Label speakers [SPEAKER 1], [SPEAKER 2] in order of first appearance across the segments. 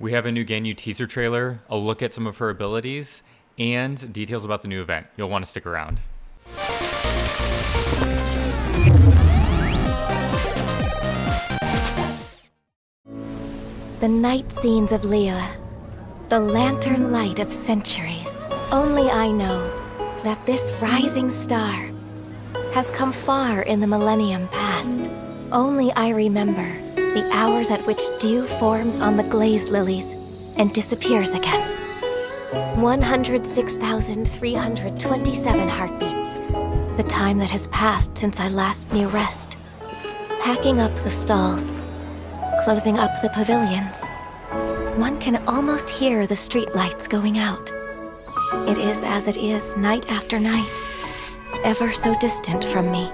[SPEAKER 1] We have a new Ganyu teaser trailer, a look at some of her abilities, and details about the new event. You'll want to stick around.
[SPEAKER 2] The night scenes of Liyue, the lantern light of centuries. Only I know that this rising star has come far in the millennium past. Only I remember the hours at which dew forms on the glazed lilies and disappears again. 106,327 heartbeats, the time that has passed since I last knew rest. Packing up the stalls, closing up the pavilions. One can almost hear the streetlights going out. It is as it is night after night, ever so distant from me.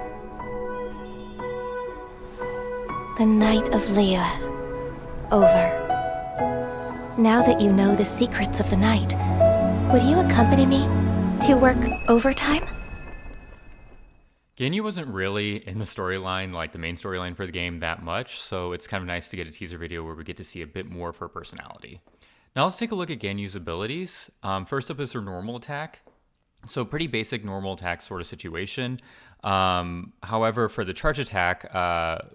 [SPEAKER 2] The night of Liyue, over. Now that you know the secrets of the night, would you accompany me to work overtime?
[SPEAKER 1] Ganyu wasn't really in the storyline, like the main storyline for the game, that much, so it's kind of nice to get a teaser video where we get to see a bit more of her personality. Now let's take a look at Ganyu's abilities. First up is her normal attack. So pretty basic normal attack sort of situation. However, for the charge attack,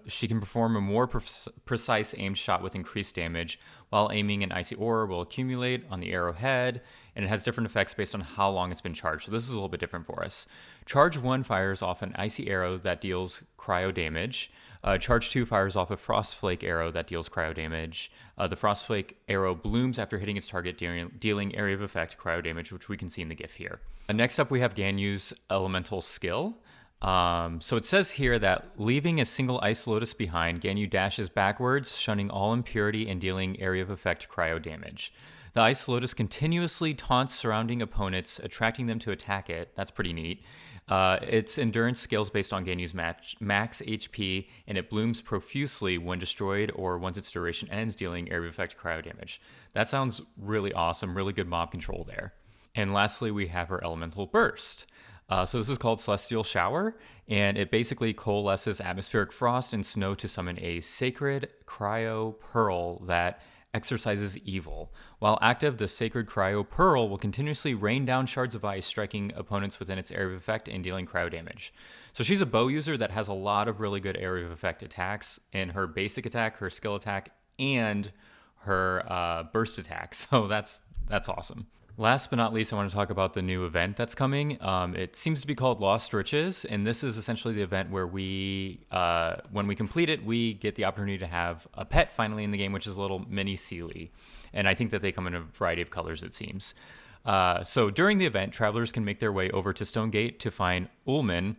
[SPEAKER 1] she can perform a more precise aimed shot with increased damage, while aiming an icy aura will accumulate on the arrowhead, and it has different effects based on how long it's been charged. So this is a little bit different for us. Charge 1 fires off an icy arrow that deals cryo damage. Charge 2 fires off a frost flake arrow that deals cryo damage. The frost flake arrow blooms after hitting its target, dealing area of effect cryo damage, which we can see in the GIF here. Next up, we have Ganyu's elemental skill. So it says here that leaving a single ice lotus behind, Ganyu dashes backwards, shunning all impurity and dealing area of effect cryo damage. The ice lotus continuously taunts surrounding opponents, attracting them to attack it. That's pretty neat. Its endurance scales based on Ganyu's max HP, and it blooms profusely when destroyed or once its duration ends, dealing area of effect cryo damage. That sounds really awesome, really good mob control there. And lastly, we have her elemental burst. So this is called Celestial Shower, and it basically coalesces atmospheric frost and snow to summon a sacred cryo pearl that exorcises evil. While active, the sacred cryo pearl will continuously rain down shards of ice, striking opponents within its area of effect and dealing cryo damage. So she's a bow user that has a lot of really good area of effect attacks in her basic attack, her skill attack, and her burst attack. So that's awesome. Last but not least, I want to talk about the new event that's coming. It seems to be called Lost Riches, and this is essentially the event where we, when we complete it, we get the opportunity to have a pet finally in the game, which is a little mini Seelie. And I think that they come in a variety of colors, it seems. So during the event, travelers can make their way over to Stone Gate to find Ulman,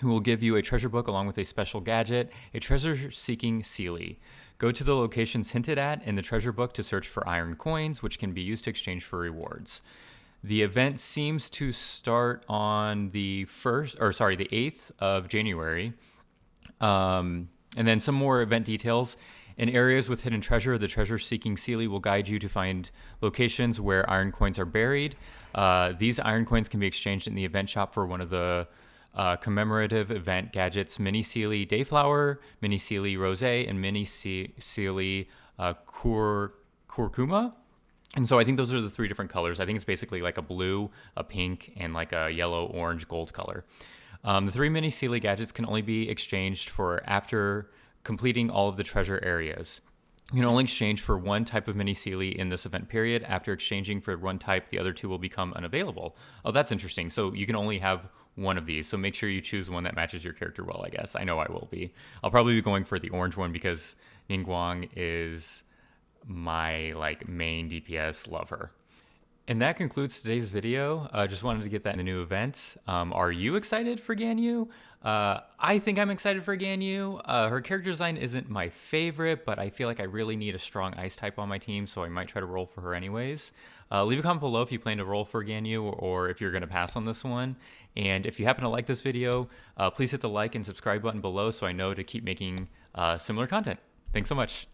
[SPEAKER 1] who will give you a treasure book along with a special gadget, a treasure-seeking Seelie. Go to the locations hinted at in the treasure book to search for iron coins, which can be used to exchange for rewards. The event seems to start on the 8th of January. And then some more event details. In areas with hidden treasure, the treasure-seeking Seelie will guide you to find locations where iron coins are buried. These iron coins can be exchanged in the event shop for one of the commemorative event gadgets: Mini Seelie Dayflower, Mini Seelie Rose, and Mini Seelie Curcuma. And so I think those are the 3 different colors. I think it's basically like a blue, a pink, and like a yellow, orange, gold color. The 3 Mini Seelie gadgets can only be exchanged for after completing all of the treasure areas. You can only exchange for one type of Mini Seelie in this event period. After exchanging for one type, the other 2 will become unavailable. Oh, that's interesting. So you can only have one of these. So make sure you choose one that matches your character well, I guess. I know I will be. I'll probably be going for the orange one because Ningguang is my main DPS lover. And that concludes today's video. Just wanted to get that in a new event. Are you excited for Ganyu? I think I'm excited for Ganyu. Her character design isn't my favorite, but I feel like I really need a strong ice type on my team, so I might try to roll for her anyways. Leave a comment below if you plan to roll for Ganyu or if you're going to pass on this one. And if you happen to like this video, please hit the like and subscribe button below so I know to keep making similar content. Thanks so much.